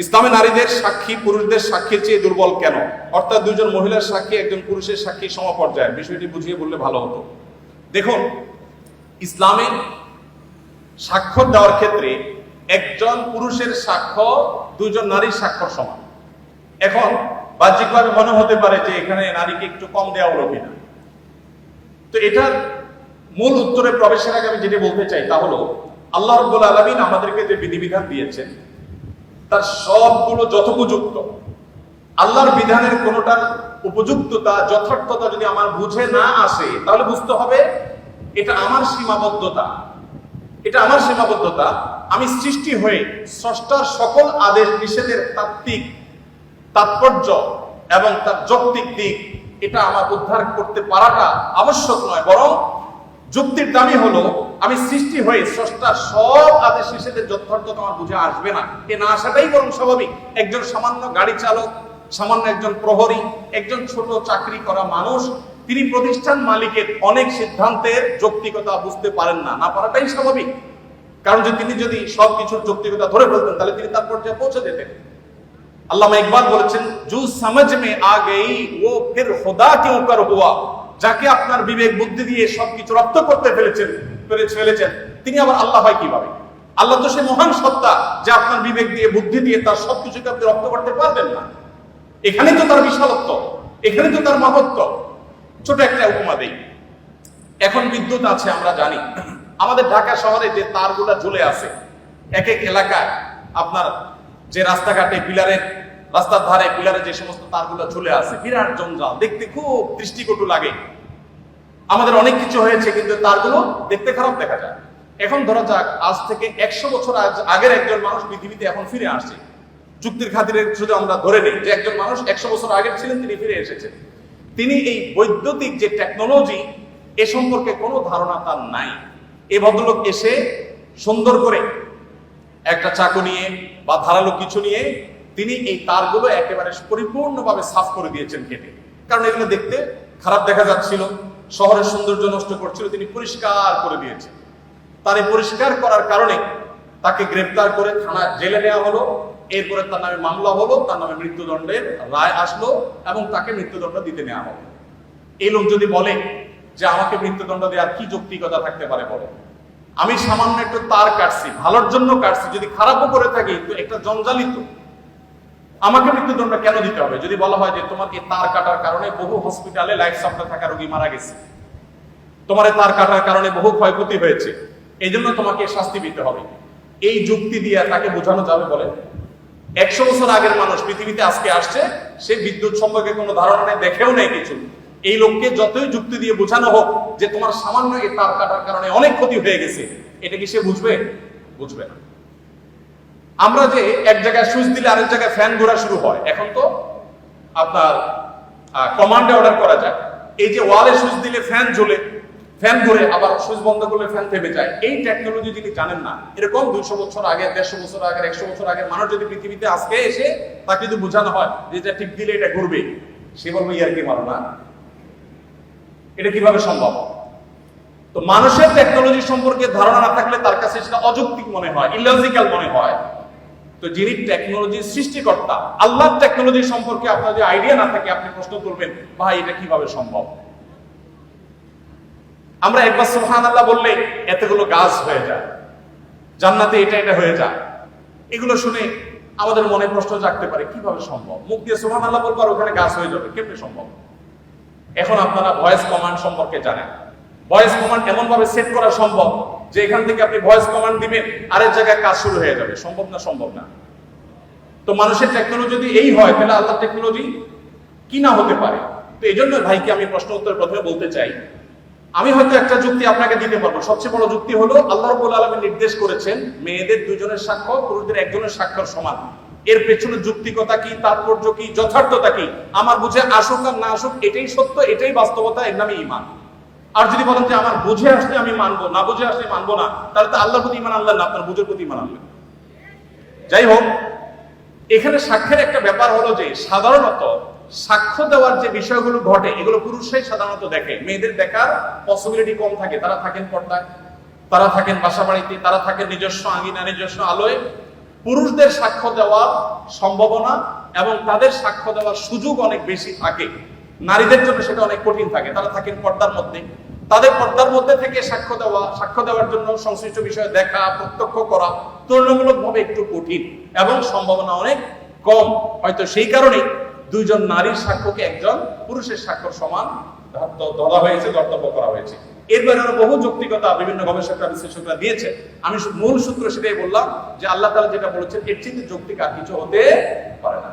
ইসলামে নারীদের সাক্ষী পুরুষদের সাক্ষীর চেয়ে দুর্বল কেন? অর্থাৎ দুইজন মহিলার সাক্ষী একজন পুরুষের সাক্ষী সমপর্যায়ের, বিষয়টি বুঝিয়ে বললে ভালো হতো। দেখুন, ইসলামে সাক্ষ্য দেওয়ার ক্ষেত্রে একজন পুরুষের সাক্ষ্য দুইজন নারীর সাক্ষ্য সমান। এখন বাহ্যিকভাবে মনে হতে পারে যে এখানে নারীকে একটু কম দেওয়া হলো কিনা। তো এটার মূল উত্তরে প্রবেশের আগে আমি যেটা বলতে চাই তা হলো, আল্লাহ রাব্বুল আলামিন আমাদেরকে যে বিধিবিধান দিয়েছেন তার সবগুলো যথোপযুক্ত। আল্লাহর বিধানের কোনোটার উপযুক্ততা যথার্থতা যদি আমার বুঝে না আসে, তাহলে বুঝতে হবে এটা আমার সীমাবদ্ধতা। এটা আমার সীমাবদ্ধতা। আমি সৃষ্টি হয়ে স্রষ্টার সকল আদেশ নিষেধের তাত্ত্বিক তাৎপর্য এবং তার যৌক্তিক দিক এটা আমার উদ্ধার করতে পারাটা আবশ্যক নয়, বরং যুক্তির দামি হলো আমি সৃষ্টি হয়ে স্রষ্টার সব আদেশ নিষেধের যথার্থতা আমার বুঝে আসবে না, এ না আসাটাই বরং স্বাভাবিক। একজন সামান্য গাড়ি চালক, সামান্য একজন প্রহরী, একজন ছোট চাকরি করা মানুষ, তিনি প্রতিষ্ঠান মালিকের অনেক সিদ্ধান্তের যৌক্তিকতা বুঝতে পারেন না, না পারাটাই স্বাভাবিক। কারণ যে তিনি যদি সবকিছুর যৌক্তিকতা ধরে ফেলতেন তাহলে তিনি তার পর্যায়ে পৌঁছে যেতেন। আল্লামা ইকবাল বলেছেন, জু সমঝ মে আ গই ও ফির খুদা কে উপর হুয়া। যাকে আপনার বিবেক বুদ্ধি দিয়ে সবকিছু রপ্ত করতে ফেলেছেন তিনি আবার আল্লাহ হয় কিভাবে? আল্লাহ তো সে মহান সত্তা যে আপনার বিবেক দিয়ে বুদ্ধি দিয়ে তার সবকিছুকে আপনি রপ্ত করতে পারবেন না। এখানে তো তার বিশালত্ব, এখানে তো তার মহত্ব। ছোট একটা উপমা দেই। এখন বিদ্যুৎ আছে আমরা জানি, আমাদের ঢাকা শহরে যে তারগুলো ঝুলে আছে এক এক এলাকায়, আপনার যে রাস্তাঘাটে পিলারের রাস্তার ধারে পিলারে যে সমস্ত তারগুলো ঝুলে আছে, বিরাট জঞ্জাল, দেখতে খুব দৃষ্টিকটু লাগে। আমাদের অনেক কিছু হয়েছে কিন্তু তারগুলো দেখতে খারাপ দেখা যায়। এখন ধরা যাক আজ থেকে 100 বছর আগের একজন মানুষ পৃথিবীতে এখন ফিরে আসছে। যুক্তির খাতিরে শুধু আমরা ধরে নিই যে একজন মানুষ 100 বছর আগের ছিলেন, তিনি ফিরে এসেছেন। তিনি এই বৈদ্যুতিক যে টেকনোলজি এ সম্পর্কে কোনো ধারণা তার নাই। এই ভদ্রলোক এসে সুন্দর করে একটা চাকু নিয়ে বা ধারালো কিছু নিয়ে তিনি এই তারগুলো একেবারে পরিপূর্ণভাবে সাফ করে দিয়েছেন কেটে। কারণ এগুলো দেখতে খারাপ দেখা যাচ্ছিল, শহরের সৌন্দর্য নষ্ট করছিল, তিনি পরিষ্কার করে দিয়েছেন। তার এই পরিষ্কার করার কারণে তাকে গ্রেফতার করে থানা জেলে নেওয়া হলো। এরপরে তার নামে মামলা হলো, তার নামে মৃত্যুদণ্ডের রায় আসলো এবং তাকে মৃত্যুদণ্ড দিতে নেওয়া হলো। এই লোক যদি বলে যে আমাকে মৃত্যুদণ্ড দেওয়ার কি যৌক্তিকতা থাকতে পারে বলে, আমি সামান্য একটু তার কাটছি, ভালোর জন্য কাটছি, যদি খারাপও করে থাকি তো একটা জঞ্জালিত, আমাকে মৃত্যুদণ্ড কেন দিতে হবে? যদি বলা হয় যে তোমার এই তার কাটার কারণে বহু হসপিটালে লাইফ সাপোর্টে থাকা রোগী মারা গেছে, তোমার এই তার কাটার কারণে বহু ক্ষয়ক্ষতি হয়েছে, এই জন্য তোমাকে শাস্তি দিতে হবে, এই যুক্তি দিয়ে তাকে বোঝানো যাবে? বলে 100 বছর আগের মানুষ পৃথিবীতে আজকে আসছে, সে বিদ্যুৎ সম্পর্কে কোনো ধারণা নেই, দেখেও নেই কিছু। এই লোককে যতই যুক্তি দিয়ে বোঝানো হোক যে তোমার সামান্য এই তার কাটার কারণে অনেক ক্ষতি হয়ে গেছে, এটা কি সে বুঝবে? বুঝবে না। আমরা যে এক জায়গায় সুইচ দিলে আরেক জায়গায় ফ্যান ঘোরা শুরু হয়, এখন তো আপনার কমান্ডে অর্ডার করা যায়। এই যে ওয়ালে সুইচ দিলে ফ্যান ঝোলে, ফ্যান ঘুরে, আবার সুইচ বন্ধ করলে ফ্যান থেমে যায়, এই টেকনোলজি যিনি জানেন না, এরকম 200 বছর আগে, 150 বছর আগে, 100 বছর আগের মানুষ যদি পৃথিবীতে আজকে এসে তাকে যদি বোঝানো হয় যে এটা ঠিক দিলে এটা ঘুরবে, সে বলবে ইয়ার কি মারো না, এটা কিভাবে সম্ভব? তো মানুষের টেকনোলজি সম্পর্কে ধারণা না থাকলে তার কাছে সেটা অযৌক্তিক মনে হয়, ইলজিক্যাল মনে হয়। তো যিনি টেকনোলজির সৃষ্টিকর্তা, আল্লাহর টেকনোলজি সম্পর্কে আপনার যদি আইডিয়া না থাকে, আপনি প্রশ্ন করবেন ভাই এটা কিভাবে সম্ভব? আমরা একবার সুবহানাল্লাহ বললে এতগুলো গাছ হয়ে যায়, জান্নাতে এটা এটা হয়ে যায়, এগুলো শুনে আমাদের মনে প্রশ্ন জাগতে পারে কিভাবে সম্ভব? মুখ দিয়ে সুবহানাল্লাহ বলবো আর ওখানে গাছ হয়ে যাবে, কেমনে সম্ভব? এখন আপনারা ভয়েস কমান্ড সম্পর্কে জানেন। ভয়েস কমান্ড এমন ভাবে সেট করা সম্ভব যে এখান থেকে আপনি ভয়েস কমান্ড দিবেন, আরেক জায়গায় কাজ শুরু হয়ে যাবে। সম্ভব না? সম্ভব না। তো মানুষের টেকনোলজি যদি এই হয়, তাহলে আল্লাহর টেকনোলজি কি না হতে পারে? তো এই জন্য ভাইকে আমি প্রশ্ন উত্তর প্রথমে বলতে চাই, আমি হয়তো একটা যুক্তি আপনাকে দিতে পারবো। সবচেয়ে বড় যুক্তি হলো আল্লাহ রাব্বুল আলামিন নির্দেশ করেছেন মেয়েদের 2 জনের সাক্ষ্য পুরুষদের 1 জনের সাক্ষ্যের সমান। এর পেছনে যুক্তিকতা কি, তাৎপর্য কি, যথার্থতা কি, আমার বুঝে আসুক আর না আসুক, এটাই সত্য, এটাই বাস্তবতা, এর নামে ঈমান। আর যদি বলেন যে আমার বুঝে আসলে আমি মানবো, না বুঝে আসলে মানবো না, তাহলে তো আল্লাহর প্রতি ঈমান আনলেন না, আপনার বুঝের প্রতি ঈমান আনলেন। যাই হোক, এখানে সাক্ষ্যের একটা ব্যাপার হলো যে সাধারণত সাক্ষ্য দেওয়ার যে বিষয়গুলো ঘটে এগুলো পুরুষরাই সাধারণত দেখে, মেয়েদের দেখার পসিবিলিটি কম থাকে। তারা থাকেন পর্দায়, তারা থাকেন বাসা বাড়িতে, তারা থাকেন নিজস্ব আঙ্গিনা, নিজস্ব আলোয়। পুরুষদের সাক্ষ্য দেওয়ার সম্ভাবনা এবং তাদের সাক্ষ্য দেওয়ার সুযোগ অনেক বেশি থাকে। নারীদের জন্য সেটা অনেক কঠিন থাকে, তারা থাকেন পর্দার মধ্যে। তাদের পর্দার মধ্যে থেকে সাক্ষ্য দেওয়ার জন্য সংশ্লিষ্ট বিষয়ে দেখা, প্রত্যক্ষ করা তুলনামূলকভাবে একটু কঠিন এবং সম্ভাবনা অনেক কম। হয়তো সেই কারণেই দুইজন নারীর সাক্ষ্যকে একজন পুরুষের সাক্ষ্য সমান ধরা হয়েছে, কর্তব্য করা হয়েছে। এর বাইরে বহু যৌক্তিকতা বিভিন্ন গবেষকরা বিশ্লেষকরা দিয়েছে। আমি মূল সূত্র সেটাই বললাম যে আল্লাহ তাআলা যেটা বলেছেন এর চেয়ে যৌক্তিক আর কিছু হতে পারে না।